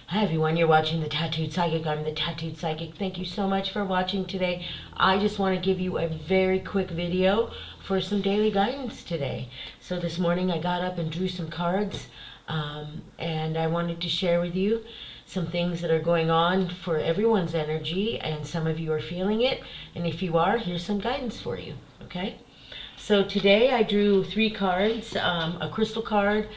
Hi everyone, you're watching The Tattooed Psychic. I'm The Tattooed Psychic. Thank you so much for watching today. I just want to give you a very quick video for some daily guidance today. So this morning I got up and drew some cards, and I wanted to share with you some things that are going on for everyone's energy, and some of you are feeling it, and if you are, here's some guidance for you, okay? So today I drew 3 cards, a crystal card,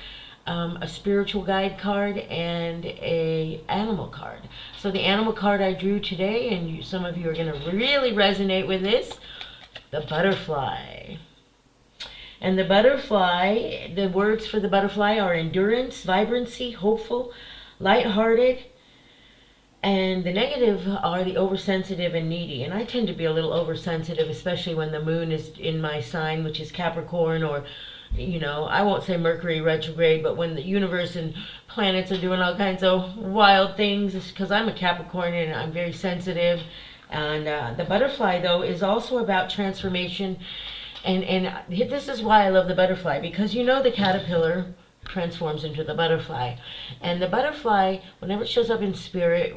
a spiritual guide card, and a animal card. So the animal card I drew today, and some of you are going to really resonate with this, the butterfly. And the butterfly, the words for the butterfly are endurance, vibrancy, hopeful, lighthearted, and the negative are the oversensitive and needy. And I tend to be a little oversensitive, especially when the moon is in my sign, which is Capricorn, or I won't say Mercury retrograde, but when the universe and planets are doing all kinds of wild things, because I'm a Capricorn and I'm very sensitive. And the butterfly, though, is also about transformation. And this is why I love the butterfly, because the caterpillar transforms into the butterfly, and the butterfly, whenever it shows up in spirit,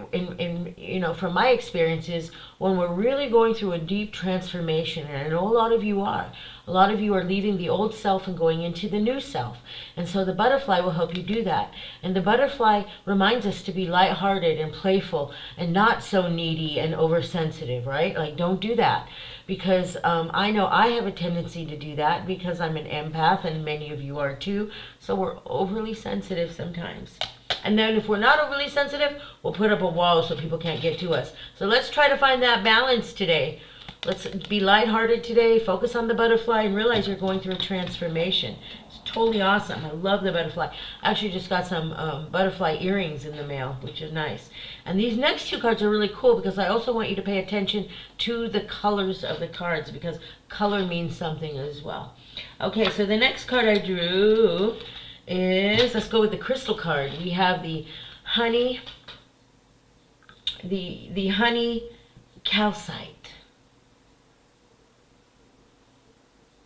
from my experiences, when we're really going through a deep transformation, and I know a lot of you are leaving the old self and going into the new self, and so the butterfly will help you do that. And the butterfly reminds us to be lighthearted and playful and not so needy and oversensitive, right? Like, don't do that, because I know I have a tendency to do that because I'm an empath, and many of you are too. So we're overly sensitive sometimes. And then if we're not overly sensitive, we'll put up a wall so people can't get to us. So let's try to find that balance today. Let's be lighthearted today, focus on the butterfly, and realize you're going through a transformation. It's totally awesome. I love the butterfly. I actually just got some butterfly earrings in the mail, which is nice. And these next 2 cards are really cool, because I also want you to pay attention to the colors of the cards, because color means something as well. Okay, so the next card I drew is, let's go with the crystal card. We have the honey, the honey calcite.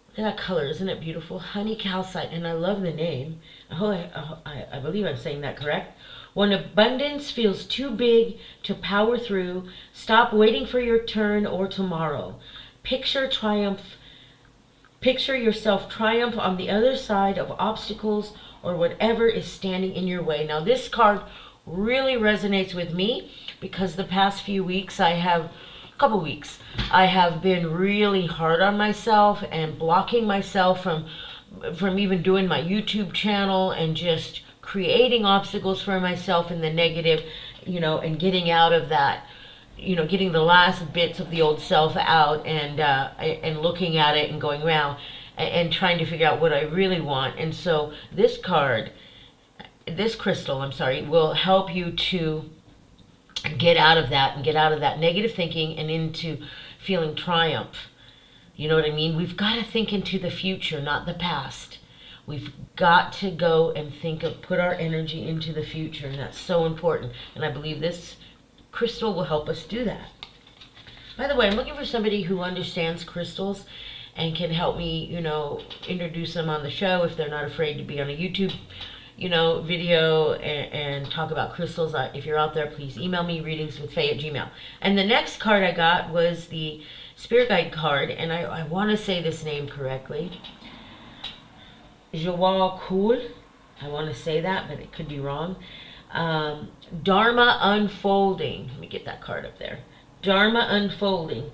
Look at that color, isn't it beautiful? Honey calcite, and I love the name. I believe I'm saying that correct. When abundance feels too big to power through, stop waiting for your turn or tomorrow. Picture yourself triumph on the other side of obstacles or whatever is standing in your way. Now this card really resonates with me, because the past few weeks I have been really hard on myself and blocking myself from even doing my YouTube channel, and just creating obstacles for myself in the negative, and getting out of that, getting the last bits of the old self out, and looking at it and going, wow, and trying to figure out what I really want. And so this crystal, will help you to get out of that, and get out of that negative thinking and into feeling triumph. You know what I mean? We've got to think into the future, not the past. We've got to go and put our energy into the future, and that's so important. And I believe this crystal will help us do that. By the way, I'm looking for somebody who understands crystals and can help me, introduce them on the show if they're not afraid to be on a YouTube video and talk about crystals. If you're out there, please email me, readingswithfaye@gmail.com. And the next card I got was the Spirit Guide card, and I want to say this name correctly. Djwal Khul. I want to say that, but it could be wrong. Dharma Unfolding. Let me get that card up there. Dharma Unfolding.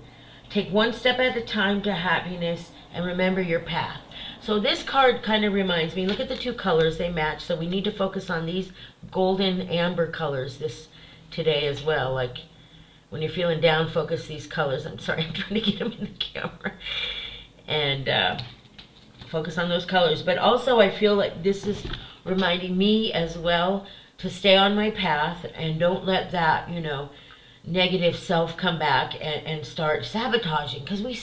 Take one step at a time to happiness, and remember your path. So this card kind of reminds me, look at the 2 colors, they match. So we need to focus on these golden amber colors today as well. Like when you're feeling down, focus these colors. I'm sorry, I'm trying to get them in the camera. And focus on those colors. But also I feel like this is reminding me as well to stay on my path, and don't let that, negative self come back and start sabotaging, because we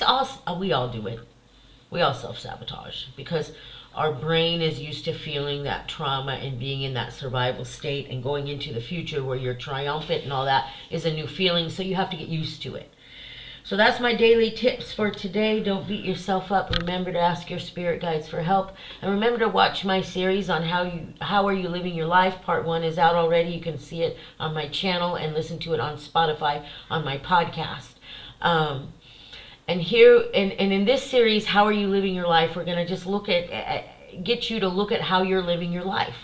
all do it. We all self-sabotage, because our brain is used to feeling that trauma and being in that survival state, and going into the future where you're triumphant and all that is a new feeling, so you have to get used to it. So that's my daily tips for today. Don't beat yourself up. Remember to ask your spirit guides for help. And remember to watch my series on how are you living your life. Part 1 is out already. You can see it on my channel and listen to it on Spotify on my podcast. And here, and in this series, how are you living your life, we're going to just get you to look at how you're living your life.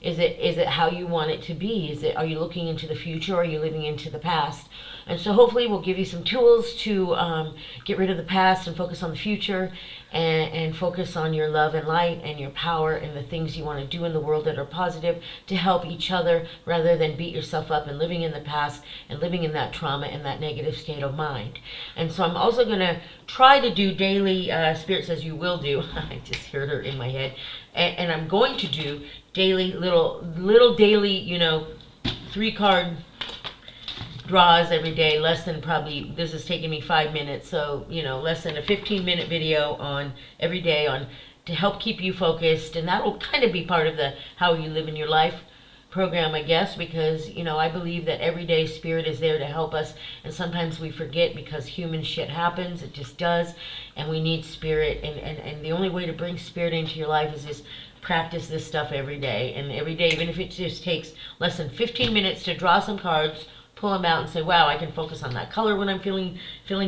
Is it how you want it to be? Are you looking into the future, or are you living into the past? And so hopefully we'll give you some tools to get rid of the past and focus on the future, and focus on your love and light and your power and the things you want to do in the world that are positive to help each other, rather than beat yourself up and living in the past and living in that trauma and that negative state of mind. And so I'm also going to try to do daily, Spirit says you will do, I just heard her in my head, and I'm going to do daily, little daily, 3-card draws every day, less than probably, this is taking me 5 minutes, so, less than a 15-minute video on every day to help keep you focused. And that will kind of be part of the how you live in your life program, I guess, because, I believe that every day Spirit is there to help us, and sometimes we forget because human shit happens, it just does, and we need Spirit, and the only way to bring Spirit into your life is just practice this stuff every day. And every day, even if it just takes less than 15 minutes to draw some cards, pull them out and say, wow, I can focus on that color when I'm feeling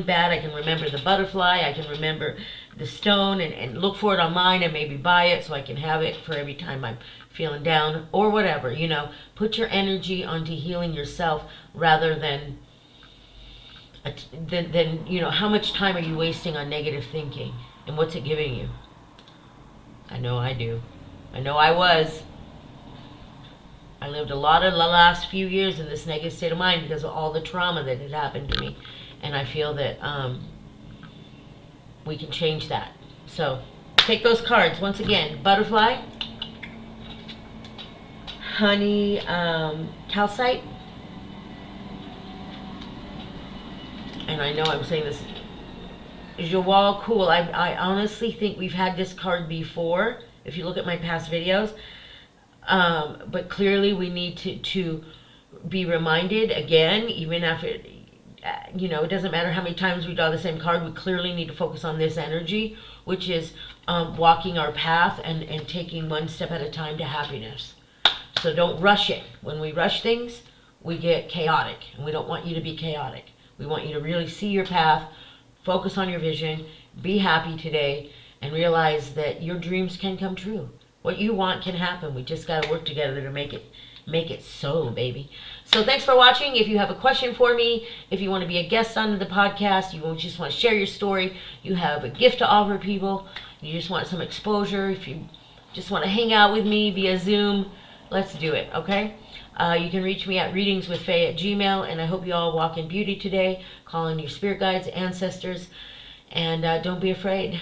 bad. I can remember the butterfly. I can remember the stone, and look for it online and maybe buy it so I can have it for every time I'm feeling down or whatever. Put your energy onto healing yourself, rather than how much time are you wasting on negative thinking, and what's it giving you? I know I do. I know I was. I lived a lot of the last few years in this negative state of mind because of all the trauma that had happened to me. And I feel that we can change that. So take those cards. Once again, butterfly, honey, calcite. And I know I'm saying this, Djwal, Khul. I honestly think we've had this card before, if you look at my past videos. But clearly we need to be reminded again, even if it doesn't matter how many times we draw the same card, we clearly need to focus on this energy, which is walking our path and taking one step at a time to happiness. So don't rush it. When we rush things, we get chaotic, and we don't want you to be chaotic. We want you to really see your path, focus on your vision, be happy today, and realize that your dreams can come true. What you want can happen. We just got to work together to make it so, baby. So thanks for watching. If you have a question for me, if you want to be a guest on the podcast, you just want to share your story, you have a gift to offer people, you just want some exposure, if you just want to hang out with me via Zoom, let's do it, okay? You can reach me at readingswithfaye@gmail.com, and I hope you all walk in beauty today, call in your spirit guides, ancestors, and don't be afraid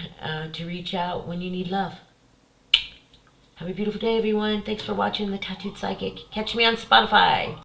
to reach out when you need love. Have a beautiful day, everyone. Thanks for watching The Tattooed Psychic. Catch me on Spotify.